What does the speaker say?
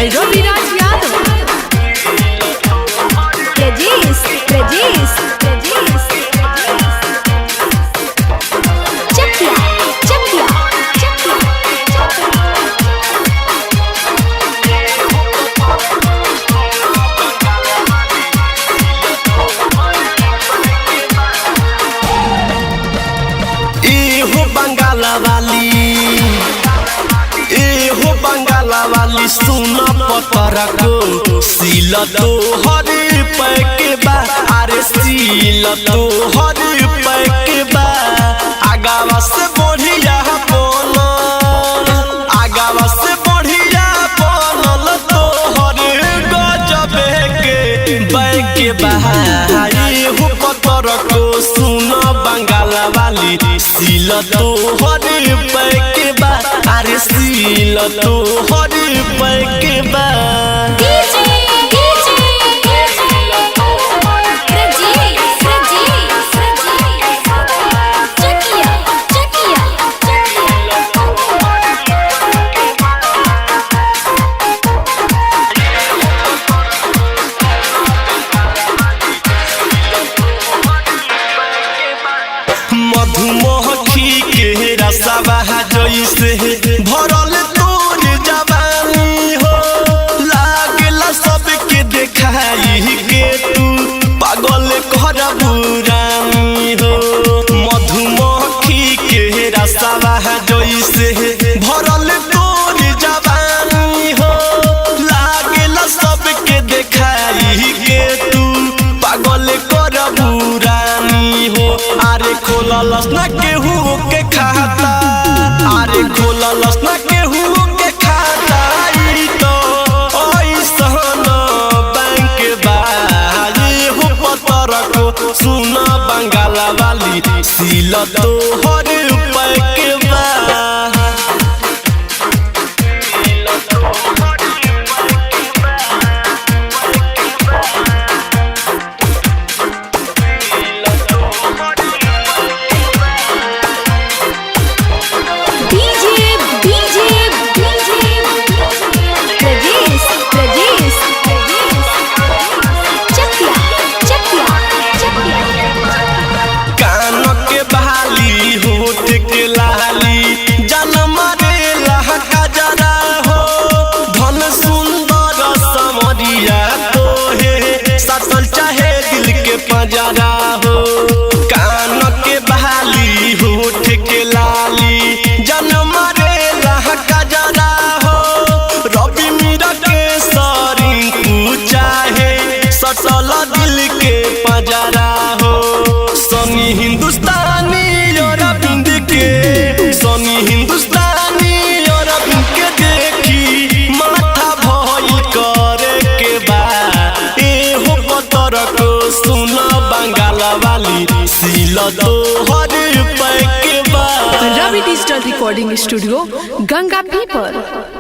रविराज यादव प्रजेश प्रजेश प्रजेश चकिया चकिया बंगाला वाली सुना पतरा को सील तो हरी पैक बा अरे सील तो हरी पैक बा आगावा से बढ़िया बनल तो हरी गजबे के बैक बा हो पतरा को सुना बंगाला वाली सील तो हरी पैक बा अरे सील तो हरी पैक बा मधुमक्खी के रसवा जैसे भरल तोर जवानी हो लागला सबके देखाई के तू पागल कर बुरानी हो मधुमक्खी के रसवा जैसे भरल तोर जवानी हो लागला सबके देखाई के तू पागल कर बुरानी हो अरे खोललस ना केहू के खाता अरे खोललस ना केहू के खाता ई तो ऐसन बैंक बा हो पतरा को सुना बंगाला वाली सील तो हरी पैक बा पजरा हो कान के बहाली होठ के लाली जन्म रे लहका जरा हो रवि मीरा के सरी तू चाहे सटल दिल के पजरा हो सनी हिंदुस्तानी और बिंद के सनी हिंदुस्तानी और बिंद के देखी माथा भइल करे के बा ए हो पतरा को सुना बंगाला वाली सील तो हरी पैक बा रवि डिजिटल रिकॉर्डिंग स्टूडियो गंगा पीपर।